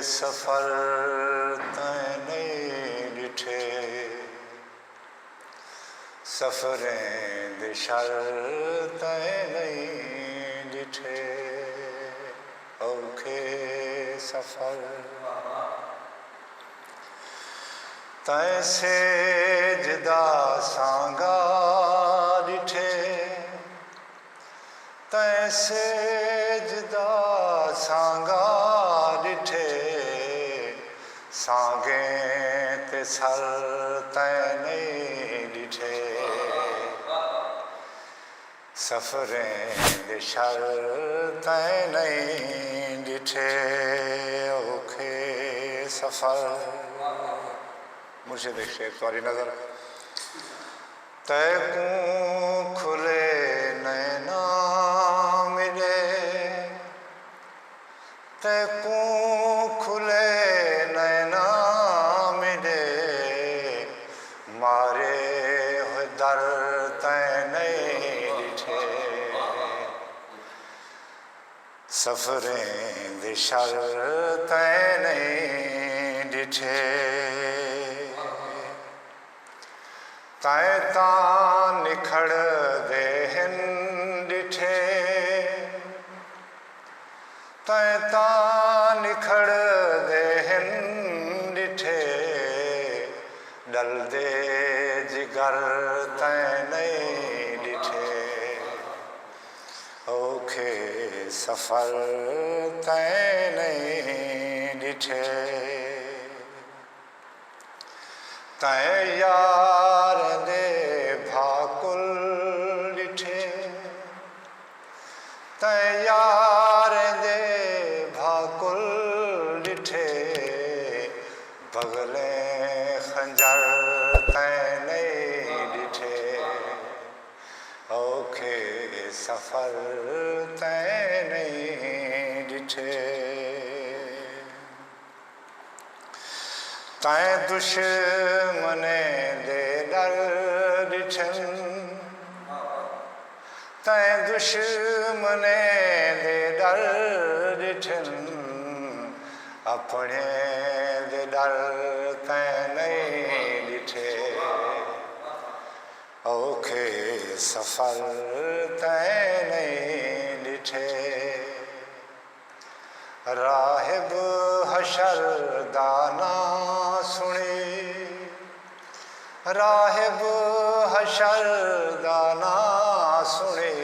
सफ़र तैं नहीं ॾिठे, सफ़रें दिशर तैं नहीं ॾिठे, औखे सफ़र तैं सेजदा सांगा ॾिठे, तैं सेजदा सांगा ॾिठे, सांगे ते सर तैं नहीं ॾिठे, सफ़रें दिशर तैं नहीं ॾिठे, औखे सफ़र। मुर्शिद शेर तुम्हारी नजर तैं खुले नैना मिले, तैं खुले नैना मिले, मारे हुए दर तैं नहीं ॾिठे, सफ़रें दिशर तैं नहीं ॾिठे, तैं तां निखड़दे हिन ॾिठे, तैं तां निखड़दे हिन ॾिठे, डलदे जिगर तैं नहीं ॾिठे, औखे सफ़र तैं नहीं ॾिठे, तैं यार दे भाकुल ॾिठे, तैं यार दे भाकुल ॾिठे, बगले खंजर तैं नहीं ॾिठे, औखे सफ़र तैं नहीं ॾिठे, तैं दुश्मने दे डर ॾिठनि, तैं दुश्मने दे डर ॾिठनि, अपने दे डर तैं नहीं ॾिठे, औखे सफ़र तैं नहीं ॾिठे, राहिब हशर दाना सुणी, राहिब हशर दाना सुणी,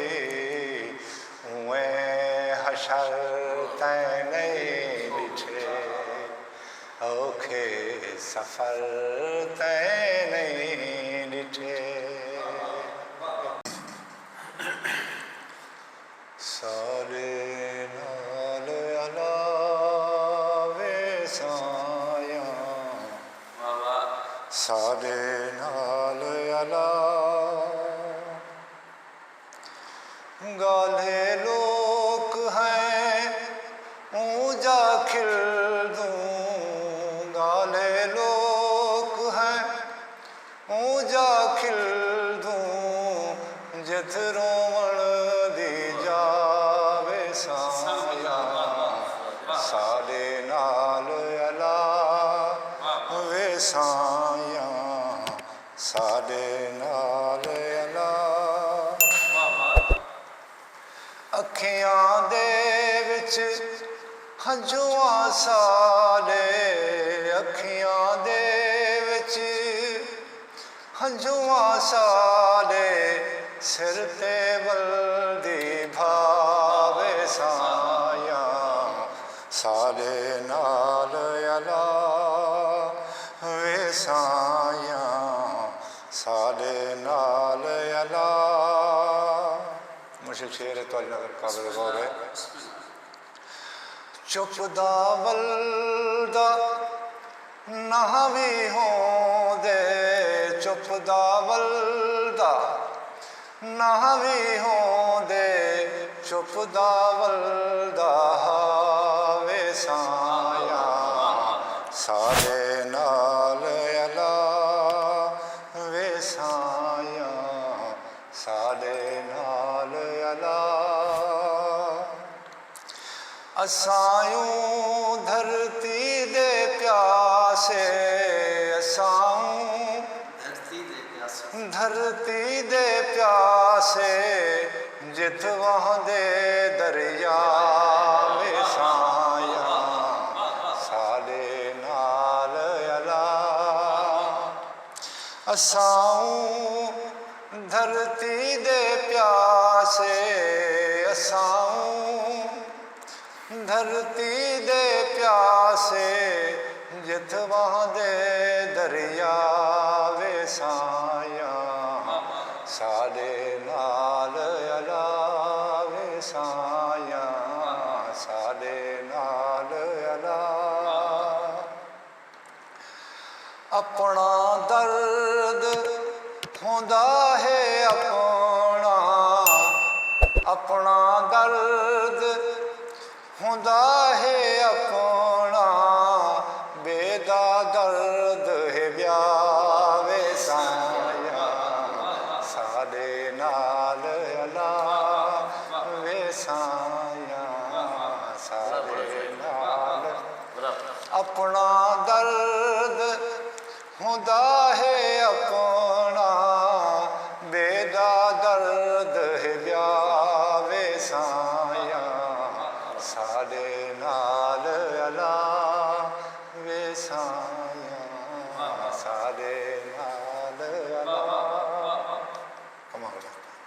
उएं हशर तैं नहीं ॾिठे, औखे सफ़र तैं नहीं ॾिठे, सारे नाल अलावे साया, सारे नाल अला, गाले लोक हैं ऊंजा खिल दूं, गाले लोक हैं ऊंजा खिल दूं, जित रोवण दी जावे साया, साडे नाल अला वे साया, साडे नाल अला, अखियां दे विच हंजुआं साडे, अखियां दे विच हंजुआं साडे, सिर ते बल्दी भावे साया, साडे नाल अला वे साया, साडे नाल अला। मुझे शेर है तो नजर काबिल गौर है, चुपदा वल्दा नावी होंदे, चुपदा वल्दा नावी होंदे, चुपदा वल्दा हावे साया, साडे नाल अला वे साया, साडे नाल अला, असायूं धरती ਪਿਆਸੇ ਅਸਾਂ ਧਰਤੀ ਦੇ ਪਿਆਸੇ ਜਿਤ ਵਹਦੇ ਦਰਿਆ ਵੇ ਸਾਇਆ ਸਾਡੇ ਨਾਲ ਅਲਾ ਅਸਾਂ ਧਰਤੀ ਦੇ ਪਿਆਸੇ ਅਸਾਂ ਧਰਤੀ ਦੇ ਪਿਆਸੇ ਜਿਤ ਵਹਦੇ ਦਰਿਆ ਵੇ ਸਾਇਆ ਸਾਡੇ ਨਾਲ ਅਲਾ ਵੇ ਸਾਇਆ ਸਾਡੇ ਨਾਲ ਅਲਾ ਆਪਣਾ ਦਰਦ ਹੁੰਦਾ ਹੈ ਆਪਣਾ ਦਰਦ ਹੁੰਦਾ ਹੈ ਆਪਣਾ ਬੇਦਾ ਦਰਦ ਹੈ ਵਿਆਵੇ ਸਾਇਆ ਸਾਡੇ ਨਾਲ ਅਲਾ ਵੇ ਸਾਇਆ ਸਾਡੇ ਨਾਲ ਆਪਣਾ ਦਰਦ ਹੁੰਦਾ